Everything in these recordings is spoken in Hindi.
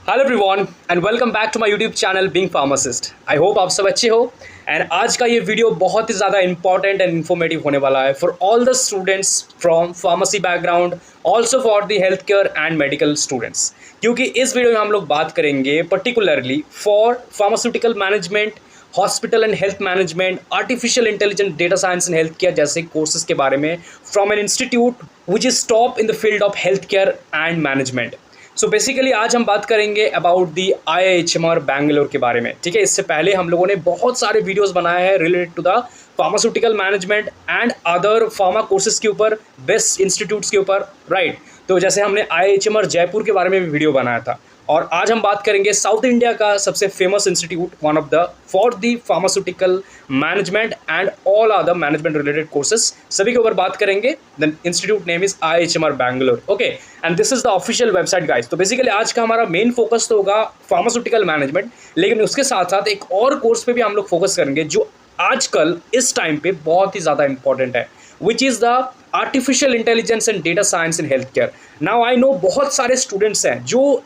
Hello everyone and welcome back to my YouTube channel being pharmacist. I hope आप सब अच्छे हो एंड आज का ये वीडियो बहुत ही ज़्यादा इंपॉर्टेंट एंड इन्फॉर्मेटिव होने वाला है for all the students from pharmacy background, also for the health care and medical students. क्योंकि इस वीडियो में हम लोग बात करेंगे particularly for pharmaceutical management, hospital and health management, artificial intelligence, data science and health care जैसे कोर्सेज के बारे में from an institute which is top in the field of health care and management. So basically आज हम बात करेंगे अबाउट दी IIHMR बैंगलोर के बारे में। ठीक है, इससे पहले हम लोगों ने बहुत सारे वीडियोस बनाए हैं related to the pharmaceutical management and other pharma courses के ऊपर, बेस्ट इंस्टीट्यूट्स के ऊपर, राइट। तो जैसे हमने IIHMR जयपुर के बारे में भी वीडियो बनाया था और आज हम बात करेंगे साउथ इंडिया का सबसे famous institute, one of the for the pharmaceutical management and all other management related courses, सभी के ऊपर बात करेंगे। The institute name is IIHMR Bangalore. Okay, and this is the official website guys. तो बेसिकली आज का हमारा मेन फोकस तो होगा फार्मास्यूटिकल मैनेजमेंट, लेकिन उसके साथ साथ एक और कोर्स पे भी हम लोग फोकस करेंगे जो आजकल इस टाइम पे बहुत ही ज़्यादा इंपॉर्टेंट है, विच is the artificial intelligence and data science in health care. Now I know बहुत सारे स्टूडेंट्स हैं जो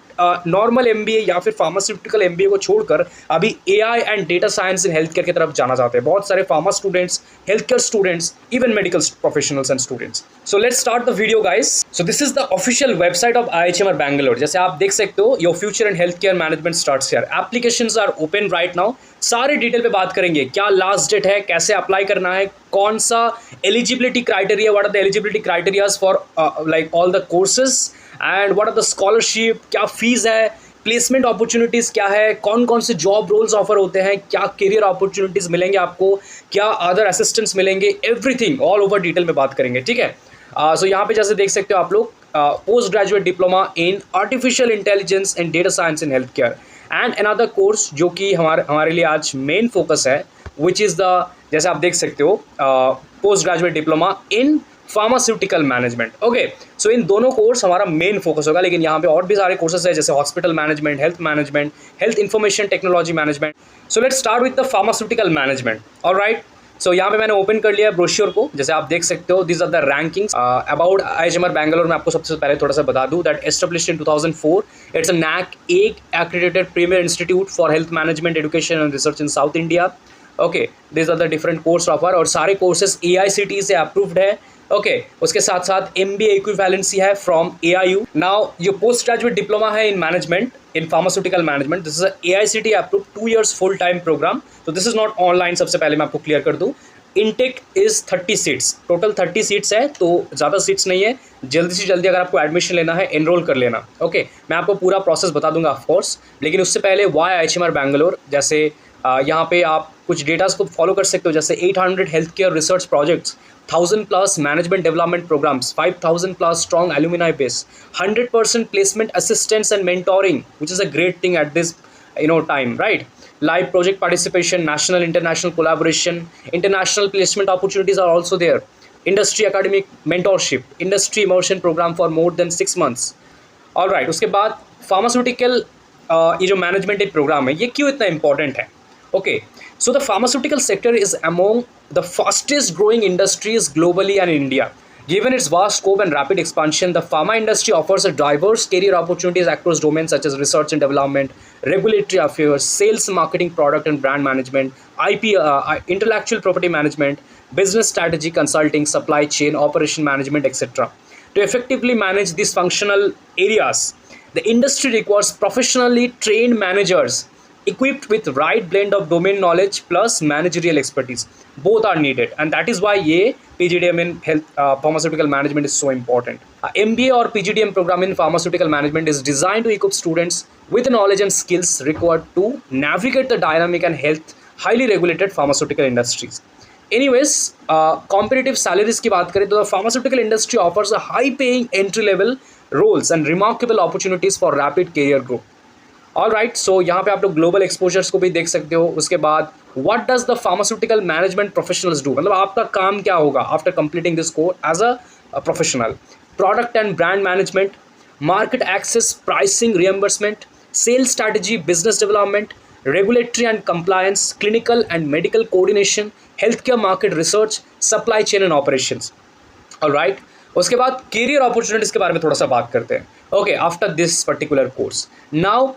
नॉर्मल MBA या फिर फार्मास्यूटिकल MBA को छोड़कर अभी AI and data science in health care की तरफ जाना चाहते हैं। बहुत सारे pharma students, health care students, even medical professionals and students. So let's start the video guys. So this is the official website of IIHMR Bangalore. जैसे आप देख सकते हो, your future in health care management starts here. Applications are open right now. सारे डिटेल पे बात करेंगे, क्या लास्ट डेट है, कैसे अप्लाई करना है, कौन सा eligibility criteria, what are the eligibility criterias for like all the courses and what are the scholarship, क्या फीस है, प्लेसमेंट अपॉर्चुनिटीज़ क्या है, कौन कौन से जॉब रोल्स ऑफर होते हैं, क्या करियर अपॉर्चुनिटीज़ मिलेंगे आपको, क्या अदर असिस्टेंट्स मिलेंगे, एवरीथिंग ऑल ओवर डिटेल में बात करेंगे। ठीक है, सो यहाँ पे जैसे देख सकते हो आप लोग, post graduate diploma in artificial intelligence and data science in health care and another course जो कि हमारे लिए आज मेन फोकस है, विच इज़ द, जैसे आप देख सकते हो, post graduate diploma in pharmaceutical management. Okay, so इन दोनों कोर्स हमारा मेन फोकस होगा, लेकिन यहाँ पे और भी सारे कोर्सेज है जैसे hospital management, health information technology management. So let's start with the pharmaceutical management. Alright, so यहाँ पे मैंने ओपन कर लिया ब्रोश्योर को, जैसे आप देख सकते हो। This are the rankings about IIHMR Bangalore. मैं आपको सबसे पहले थोड़ा सा बता दूँ that established in 2004, it's a NAAC accredited premier institute for health management education and research in South India. Okay, this are the different course offer और सारे कोर्सेज AICTE से अप्रूव्ड है। ओके, उसके साथ साथ MBA इक्विवेलेंसी है फ्रॉम AIU। नाउ जो पोस्ट ग्रेजुएट डिप्लोमा है in management, in pharmaceutical management, this is AICTE approved 2 years full time programme. तो दिस इज नॉट ऑनलाइन, सबसे पहले मैं आपको क्लियर कर दूँ। Intake is 30 seats, total 30 seats है, तो ज़्यादा सीट्स नहीं है। जल्दी से जल्दी अगर आपको एडमिशन लेना है, एनरोल कर लेना। ओके, मैं आपको पूरा प्रोसेस बता दूंगा ऑफकोर्स, लेकिन उससे पहले वाई IIHMR बैंगलोर। जैसे यहाँ पे आप कुछ डेटास को फॉलो कर सकते हो, जैसे 800 health care research projects, 1000+ management development programmes, 5000+ strong alumni base, 100% placement assistance and mentoring, which is a great thing at this time, right? Live project participation, national international collaboration, international placement opportunities are also there. Industry academic mentorship, industry immersion program for more than 6 months. All right, उसके बाद फार्मास्यूटिकल ये जो मैनेजमेंट एक प्रोग्राम है, ये क्यों इतना इंपॉर्टेंट है? Okay, so the pharmaceutical sector is among the fastest growing industries globally and in India. Given its vast scope and rapid expansion, the pharma industry offers a diverse career opportunities across domains such as research and development, regulatory affairs, sales, marketing, product and brand management, IP, intellectual property management, business strategy consulting, supply chain, operation management, etc. To effectively manage these functional areas, the industry requires professionally trained managers equipped with right blend of domain knowledge plus managerial expertise. Both are needed, and that is why ये PGDM in health pharmaceutical management is so important. MBA or PGDM program in pharmaceutical management is designed to equip students with the knowledge and skills required to navigate the dynamic and health highly regulated pharmaceutical industries. Anyways, competitive salaries की बात करें तो the pharmaceutical industry offers a high paying entry level roles and remarkable opportunities for rapid career growth. All right, so यहाँ पे आप लोग ग्लोबल एक्सपोजर्स को भी देख सकते हो। उसके बाद what does the pharmaceutical management professionals do, मतलब आपका काम क्या होगा after completing this course as a professional. Product and brand management, market access, pricing, reimbursement, sales strategy, business development, regulatory and compliance, clinical and medical coordination, health care market research, supply chain and operations. All right, उसके बाद करियर अपॉर्चुनिटीज़ के बारे में थोड़ा सा बात करते हैं। Okay, after this particular course now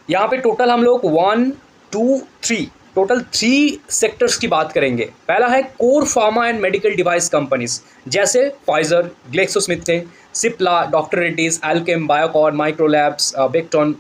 यहाँ पे टोटल हम लोग 1 2 3 टोटल 3 सेक्टर्स की बात करेंगे। पहला है core pharma and medical device companies, जैसे Pfizer, GlaxoSmithKline, Cipla, doctor Reddy's, Alkem, Biocon, Microlabs, Becton,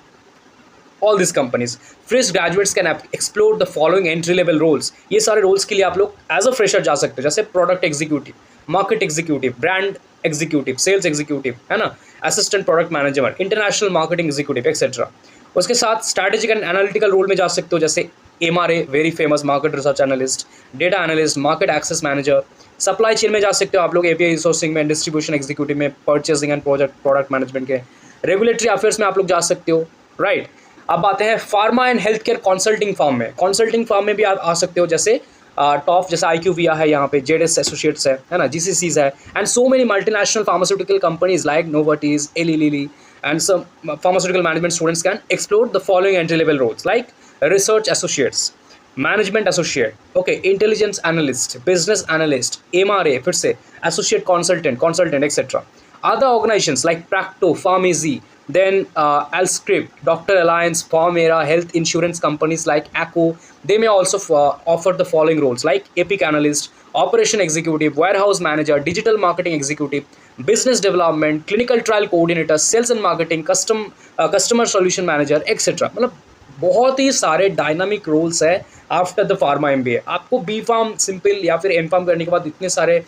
all these companies. Fresh graduates can explore the following entry level roles. ये सारे roles के लिए आप लोग एज अ फ्रेशर जा सकते हो, जैसे product executive, market executive, brand executive, sales executive, है ना, assistant product manager, international marketing executive etcetera. उसके साथ स्ट्रैटेजिक एंड एनालिटिकल रोल में जा सकते हो, जैसे MRA, very famous market research analyst, data analyst, market access manager. Supply chain में जा सकते हो आप लोग, API रिसोर्सिंग में, डिस्ट्रीब्यूशन एग्जीक्यूटिव में, परचेसिंग एंड प्रोडक्ट मैनेजमेंट के। रेगुलेटरी अफेयर्स में आप लोग जा सकते हो, राइट। अब आते हैं pharma and health care consulting firm में। कंसल्टिंग फर्म में भी आप आ सकते हो, जैसे टॉप, जैसे IQVIA है, यहाँ पे JDS एसोसिएट्स है ना, GCCs है, and so many multinational pharmaceutical companies like Novartis, Eli Lilly, and some pharmaceutical management students can explore the following entry level roles like research associates, management associate, okay, intelligence analyst, business analyst, MRA, फिर से associate consultant etc. Other organizations like Practo, Pharmacy, then Alscript, Doctor Alliance, Pharmera, health insurance companies like ACO, they may also offer the following roles like Epic analyst, operation executive, warehouse manager, digital marketing executive, business development, clinical trial coordinator, sales and marketing, customer solution manager etc. मतलब बहुत ही सारे डायनामिक रोल्स है आफ्टर द फार्मा MBA। आपको बी फार्म, सिंपल या फिर M फार्म करने के बाद इतने सारे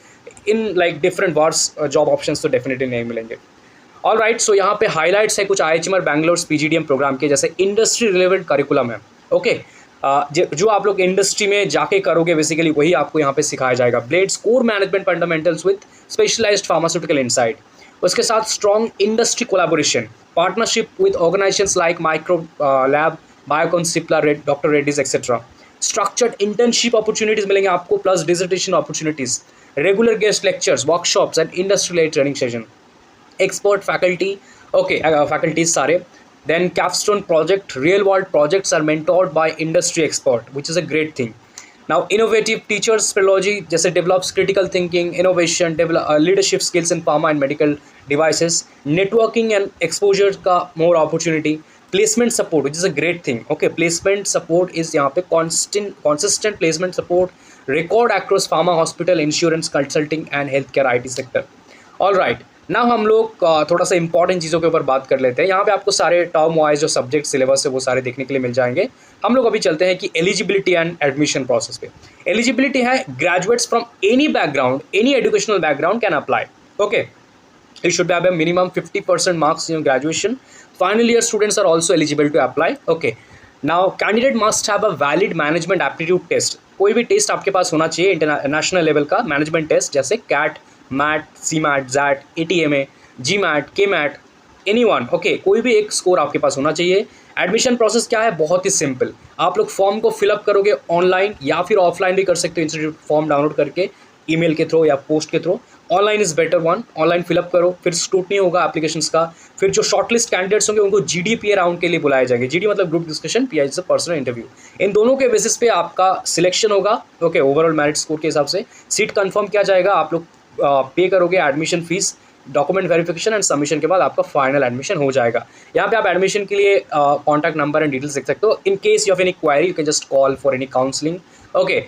in like different wards job options तो डेफिनेटली नहीं मिलेंगे। ऑल राइट, सो यहाँ पे हाईलाइट्स है कुछ IHMR बैंगलोर PGDM प्रोग्राम के, जैसे इंडस्ट्री रिलेवेंट करिकुलम है, ओके। जो आप लोग इंडस्ट्री में जाके करोगे बेसिकली वही आपको यहाँ पे सिखाया जाएगा। Blends core management fundamentals with specialised pharmaceutical insight. उसके साथ strong industry collaboration, partnership with organisations like micro lab, Biocon, Cipla, doctor Reddy's etcetera. Structured internship opportunities मिलेंगे आपको, plus dissertation opportunities, regular guest lectures, workshops and industry led training session, expert faculty, okay, faculties सारे। Then capstone project, real world projects are mentored by industry expert, which is a great thing. Now innovative teachers pedagogy जैसे develops critical thinking, innovation, leadership skills in pharma and medical devices, networking and exposure का more opportunity, placement support, which is a great thing, okay, placement support is यहाँ पे consistent placement support record across pharma, hospital, insurance, consulting and healthcare IT sector. All right, now हम लोग थोड़ा सा इंपॉर्टेंट चीज़ों के ऊपर बात कर लेते हैं। यहाँ पे आपको सारे टर्म वाइज जो सब्जेक्ट सिलेबस है वो सारे देखने के लिए मिल जाएंगे। हम लोग अभी चलते हैं कि एलिजिबिलिटी एंड एडमिशन प्रोसेस पे। एलिजिबिलिटी है graduates from any background, any educational background can apply, okay. You should have a minimum 50% marks in graduation. Final year students are also eligible to apply, okay. Now candidate must have a valid management aptitude test. कोई भी टेस्ट आपके पास होना चाहिए इंटरनेशनल लेवल का मैनेजमेंट टेस्ट, जैसे CAT, MAT, CMAT, ZAT, ATMA, GMAT, KMAT, anyone, okay, कोई भी एक स्कोर आपके पास होना चाहिए। एडमिशन प्रोसेस क्या है, बहुत ही सिंपल। आप लोग फॉर्म को फिलअप करोगे ऑनलाइन या फिर ऑफलाइन भी कर सकते हो, इंस्टीट्यूट फॉर्म डाउनलोड करके ईमेल के थ्रू या पोस्ट के through. Online is better one, online fill up करो, फिर स्क्रूटनी होगा एप्लीकेशंस का, फिर जो शॉर्टलिस्ट कैंडिडेट्स होंगे उनको GDPA राउंड के लिए बुलाए जाएंगे। GD मतलब ग्रुप डिस्कशन, PI जैसे पर्सनल इंटरव्यू। इन दोनों के बेसिस पे आपका सिलेक्शन होगा, ओके, ओवरऑल मेरिट स्कोर के हिसाब से सीट कंफर्म किया जाएगा। आप लोग पे करोगे admission fees, document verification and submission के बाद आपका फाइनल एडमिशन हो जाएगा। यहाँ पे आप एडमिशन के लिए कॉन्टैक्ट नंबर एंड डिटेल्स देख सकते हो। In case you have any query you can just call for any counselling, okay.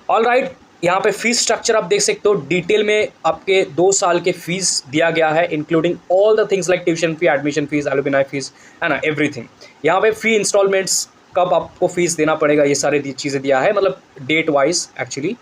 All right, यहाँ पे फीस स्ट्रक्चर आप देख सकते हो, डिटेल में आपके 2 साल के फीस दिया गया है, including all the things like tuition fee, admission fees, alumni fees, है ना, एवरीथिंग। यहाँ पे फी इंस्टॉलमेंट्स, कब आपको फीस देना पड़ेगा, ये सारी चीज़ें दिया है, मतलब date wise actually.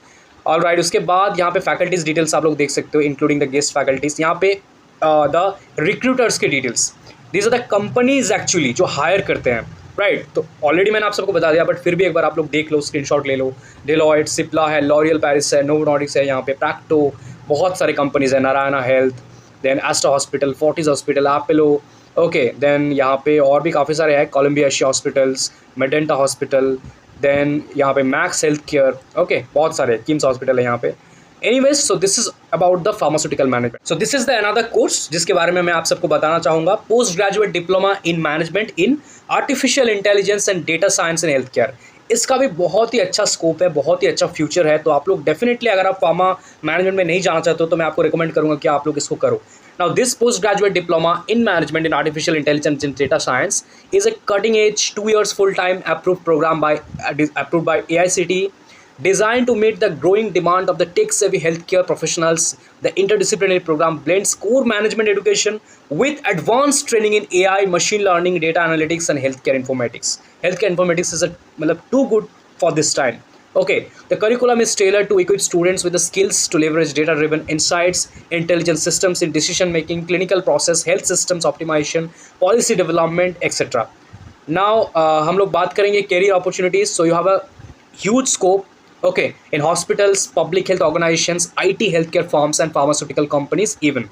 All right, उसके बाद यहाँ पे फैकल्टीज डिटेल्स आप लोग देख सकते हो, इंक्लूडिंग द गेस्ट फैकल्टीज। यहाँ पे द रिक्रूटर्स के details, these are the companies actually जो हायर करते हैं, राइट। तो ऑलरेडी मैंने आप सबको बता दिया, बट फिर भी एक बार आप लोग देख लो, स्क्रीनशॉट ले लो। डेलॉयट, सिप्ला है, लॉरियल पेरिस है, नोवो नॉर्डिक्स है, यहाँ पे प्रैक्टो, बहुत सारे कंपनीज है, Narayana health, then Aster hospital, Fortis hospital, Apollo, okay. Then यहाँ पे और भी काफ़ी सारे हैं, Columbia Asia hospitals, Medanta hospital, then यहाँ पे मैक्स हेल्थ केयर, ओके, बहुत सारे, किम्स हॉस्पिटल है यहाँ पे। Anyways, so this is about the pharmaceutical management. So this is the another course जिसके बारे में मैं आप सबको बताना चाहूँगा, post graduate diploma in management in artificial intelligence and data science in health care. इसका भी बहुत ही अच्छा स्कोप है, बहुत ही अच्छा फ्यूचर है। तो आप लोग डेफिनेटली, अगर आप फार्मा मैनेजमेंट में नहीं जाना चाहते हो तो मैं आपको रिकमेंड करूँगा कि आप लोग इसको करो। Now, this postgraduate diploma in management in artificial intelligence and data science is a cutting-edge 2 years full-time approved program approved by AICTE, designed to meet the growing demand of the tech-savvy healthcare professionals. The interdisciplinary program blends core management education with advanced training in AI, machine learning, data analytics, and healthcare informatics. Healthcare informatics is too good for this time. Okay, the curriculum is tailored to equip students with the skills to leverage data-driven insights, intelligent systems in decision-making, clinical process, health systems optimization, policy development, etc. Now, हम लोग बात करेंगे career opportunities. So you have a huge scope. Okay, in hospitals, public health organizations, IT healthcare firms, and pharmaceutical companies even.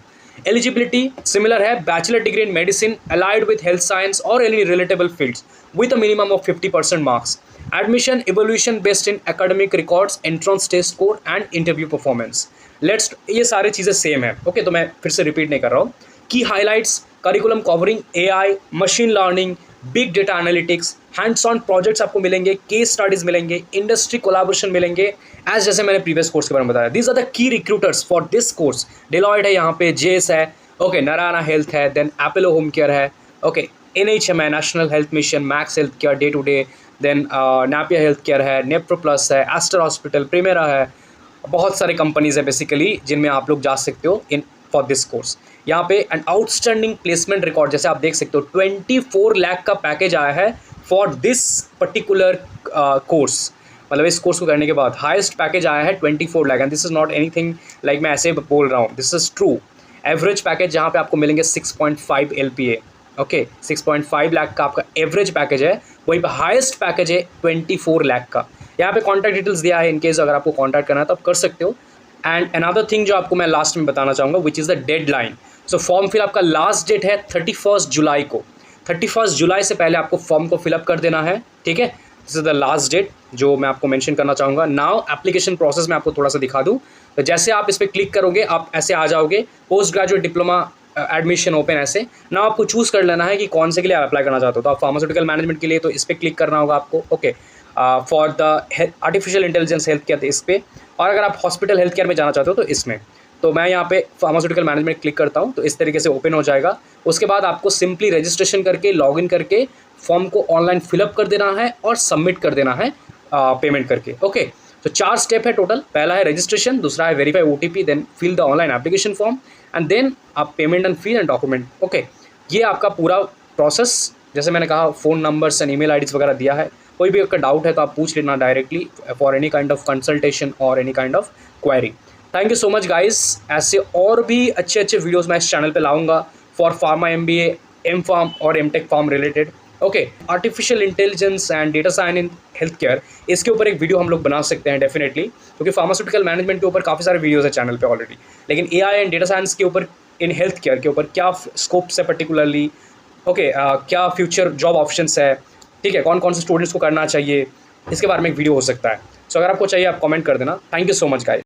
Eligibility similar है, bachelor degree in medicine allied with health science or any relatable fields with a minimum of 50% marks. Admission evaluation based in academic records, entrance test score and interview performance. ये सारी चीज़ें सेम है. ओके, तो मैं फिर से रिपीट नहीं कर रहा हूँ. की highlights, curriculum covering AI, machine learning, big data analytics, hands on projects आपको मिलेंगे, केस स्टडीज मिलेंगे, इंडस्ट्री कोलैबोरेशन मिलेंगे, एज जैसे मैंने प्रीवियस कोर्स के बारे में बताया. These are the key recruiters for this course. Deloitte है यहाँ पे, जेस है, ओके, नारायणा हेल्थ है, देन एपोलो होम केयर है, ओके, NHM है, national health mission, Max health care day to day, then नापिया health care है, नेप्रो प्लस है, एस्टर हॉस्पिटल, प्रीमेरा है. बहुत सारे कंपनीज है बेसिकली जिनमें आप लोग जा सकते हो इन फॉर दिस कोर्स. यहाँ पे एन आउटस्टैंडिंग प्लेसमेंट रिकॉर्ड जैसे आप देख सकते हो 24 लाख का पैकेज आया है फॉर दिस पर्टिकुलर कोर्स. मतलब इस कोर्स को करने के बाद हाईएस्ट पैकेज आया है 24 lakh. And this is not anything like मैं ऐसे बोल रहा हूँ, this is true. Average package जहाँ पे आपको मिलेंगे 6.5 LPA. ओके, 6.5 लाख का आपका एवरेज पैकेज है, वहीं पर हाईएस्ट पैकेज है 24 लाख का. यहाँ पे कॉन्टैक्ट डिटेल्स दिया है, इनकेस अगर आपको कॉन्टैक्ट करना है तो आप कर सकते हो. एंड अनदर थिंग जो आपको मैं लास्ट में बताना चाहूँगा which is the deadline. So form fill आपका लास्ट डेट है 31 जुलाई को. 31 जुलाई से पहले आपको फॉर्म को फिलअप कर देना है. ठीक है, this is the last date जो मैं आपको मेंशन करना चाहूँगा. नाउ एप्लीकेशन प्रोसेस में आपको थोड़ा सा दिखा दूँ. तो जैसे आप इस पर क्लिक करोगे आप ऐसे आ जाओगे, post graduate diploma admission open. ऐसे ना आपको चूज़ कर लेना है कि कौन से के लिए आप अप्लाई करना चाहते हो. तो आप फार्मास्यूटिकल मैनेजमेंट के लिए तो इस पर क्लिक करना होगा आपको. Okay, for the artificial intelligence health care इस पर, और अगर आप हॉस्पिटल हेल्थ केयर में जाना चाहते हो तो इसमें. तो मैं यहाँ पे फार्मास्यूटिकल मैनेजमेंट क्लिक करता हूँ तो इस तरीके से ओपन हो जाएगा. उसके बाद आपको सिंपली रजिस्ट्रेशन करके लॉगिन करके फॉर्म को ऑनलाइन फिलअप कर देना है और सबमिट कर देना है पेमेंट करके. ओके, तो 4 स्टेप है टोटल. पहला है रजिस्ट्रेशन, दूसरा है verify OTP, then fill the online application form and then आप payment and fee and document. Okay, ये आपका पूरा प्रोसेस. जैसे मैंने कहा phone numbers and email IDs वगैरह दिया है. कोई भी आपका डाउट है तो आप पूछ लेना directly for any kind of consultation और any kind of query. Thank you so much guys. ऐसे और भी अच्छे वीडियोस मैं इस चैनल पे लाऊंगा फॉर फार्मा MBA, M.Pharm और M.Tech pharm related. Okay, artificial intelligence and data science in health care, इसके ऊपर एक वीडियो हम लोग बना सकते हैं डेफिनेटली, क्योंकि फार्मास्यूटिकल मैनेजमेंट के ऊपर काफ़ी सारे वीडियोस है चैनल पे ऑलरेडी. लेकिन AI एंड डेटा साइंस के ऊपर इन हेल्थ केयर के ऊपर क्या स्कोप्स है पर्टिकुलरली, ओके, क्या फ्यूचर जॉब ऑप्शंस है, ठीक है, कौन कौन से स्टूडेंट्स को करना चाहिए, इसके बारे में एक वीडियो हो सकता है. सो अगर आपको चाहिए आप कमेंट कर देना. Thank you so much guys.